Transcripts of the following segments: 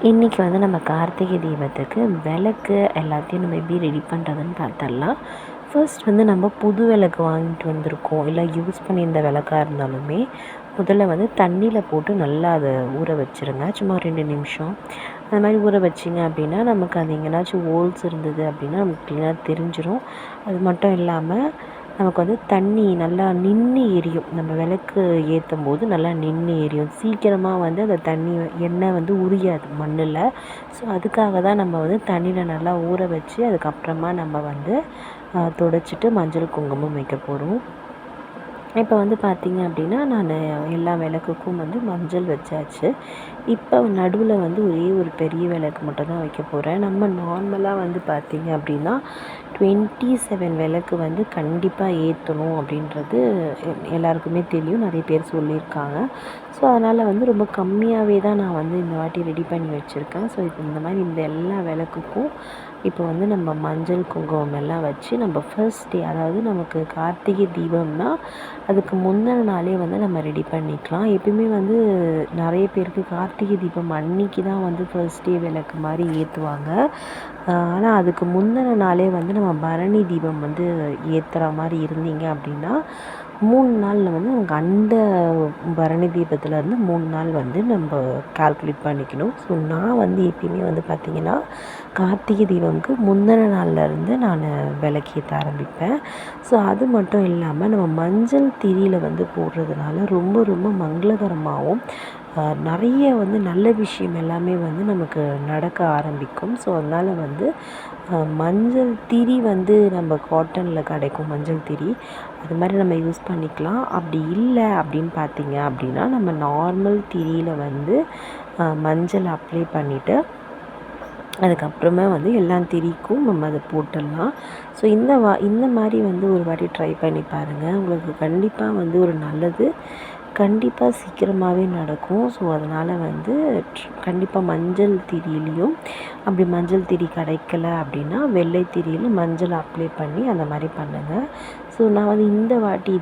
இன்றைக்கி வந்து நம்ம கார்த்திகை தீபத்துக்கு விளக்கு எல்லாத்தையும் நம்ம எப்படி ரெடி பண்ணுறதுன்னு பார்த்தரலாம். ஃபர்ஸ்ட் வந்து நம்ம புது விளக்கு வாங்கிட்டு வந்திருக்கோம், இல்லை யூஸ் பண்ணியிருந்த விளக்காக இருந்தாலுமே முதல்ல வந்து தண்ணியில் போட்டு நல்லா அதை ஊற வச்சுருங்க. சும்மா 2 நிமிஷம் அந்த மாதிரி ஊற வச்சிங்க அப்படின்னா நமக்கு அது எங்கேனாச்சும் ஹோல்ஸ் இருந்தது அப்படின்னா நமக்கு க்ளீனாக தெரிஞ்சிடும். அது மட்டும் இல்லாமல் நமக்கு வந்து தண்ணி நல்லா நின்று எரியும். நம்ம விளக்கு ஏற்றும் போது நல்லா நின்று எரியும். சீக்கிரமாக வந்து அந்த தண்ணி எண்ணெய் வந்து உரியாது மண்ணில். ஸோ அதுக்காக தான் நம்ம வந்து தண்ணியில் நல்லா ஊற வச்சு அதுக்கப்புறமா நம்ம வந்து துடைச்சிட்டு மஞ்சள் குங்குமம் வைக்க போகிறோம். இப்போ வந்து பார்த்திங்க அப்படின்னா நான் எல்லா விளக்குக்கும் வந்து மஞ்சள் வச்சாச்சு. இப்போ நடுவில் வந்து ஒரே ஒரு பெரிய விளக்கு மட்டும் தான் வைக்க போகிறேன். நம்ம நார்மலாக வந்து பார்த்திங்க அப்படின்னா 27 விளக்கு வந்து கண்டிப்பாக ஏற்றணும் அப்படின்றது எல்லாருக்குமே தெரியும், நிறைய பேர் சொல்லியிருக்காங்க. ஸோ அதனால் வந்து ரொம்ப கம்மியாகவே தான் நான் வந்து இந்த வாட்டி ரெடி பண்ணி வச்சுருக்கேன். ஸோ இப்போ இந்த மாதிரி இந்த எல்லா விளக்குக்கும் இப்போ வந்து நம்ம மஞ்சள் குங்குமம் எல்லாம் வச்சு நம்ம ஃபர்ஸ்ட் டே, அதாவது நமக்கு கார்த்திகை தீபம்னா அதுக்கு முந்தின நாளே வந்து நம்ம ரெடி பண்ணிக்கலாம். எப்பயுமே வந்து நிறைய பேருக்கு கார்த்திகை தீபம் அன்னைக்கு தான் வந்து ஃபர்ஸ்ட் டே விளக்கு மாதிரி ஏற்றுவாங்க. ஆனால் அதுக்கு முந்தின நாளே வந்து நம்ம பரணி தீபம் வந்து ஏற்றுற மாதிரி இருந்தீங்க அப்படின்னா 3 நாளில் வந்து நமக்கு அந்த பரணி தீபத்துலேருந்து 3 நாள் வந்து நம்ம கால்குலேட் பண்ணிக்கணும். ஸோ நான் வந்து எப்பயுமே வந்து பார்த்திங்கன்னா கார்த்திகை தீபம்க்கு முந்தின நாள்லேருந்து நான் விளக்கேற்ற ஆரம்பிப்பேன். ஸோ அது மட்டும் இல்லாமல் நம்ம மஞ்சள் திரியில் வந்து போடுறதுனால ரொம்ப ரொம்ப மங்களகரமாகவும் நிறைய வந்து நல்ல விஷயம் எல்லாமே வந்து நமக்கு நடக்க ஆரம்பிக்கும். ஸோ அதனால் வந்து மஞ்சள் திரி வந்து நம்ம காட்டனில் கிடைக்கும் மஞ்சள் திரி, அது மாதிரி நம்ம யூஸ் பண்ணிக்கலாம். அப்படி இல்லை அப்படின்னு பார்த்திங்க அப்படின்னா நம்ம நார்மல் திரியில் வந்து மஞ்சள் அப்ளை பண்ணிவிட்டு அதுக்கப்புறமா வந்து எல்லா திரிக்கும் நம்ம அதை போட்டுடலாம். ஸோ இந்த மாதிரி வந்து ஒரு வாட்டி ட்ரை பண்ணி பாருங்கள். உங்களுக்கு கண்டிப்பாக வந்து ஒரு நல்லது கண்டிப்பாக சீக்கிரமாகவே நடக்கும். ஸோ அதனால் வந்து கண்டிப்பாக மஞ்சள் திரியிலையும், அப்படி மஞ்சள் திரி கிடைக்கல அப்படின்னா வெள்ளை திரியில் மஞ்சள் அப்ளை பண்ணி அந்த மாதிரி பண்ணுங்கள். ஸோ நான் வந்து இந்த வாட்டி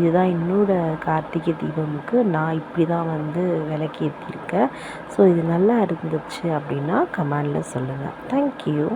இதுதான் என்னோடய கார்த்திகை தீபமுக்கு நான் இப்படி தான் வந்து விளக்கேற்றிருக்கேன். ஸோ இது நல்லா இருந்துச்சு அப்படின்னா கமெண்டில் சொல்லுங்கள். தேங்க்யூ.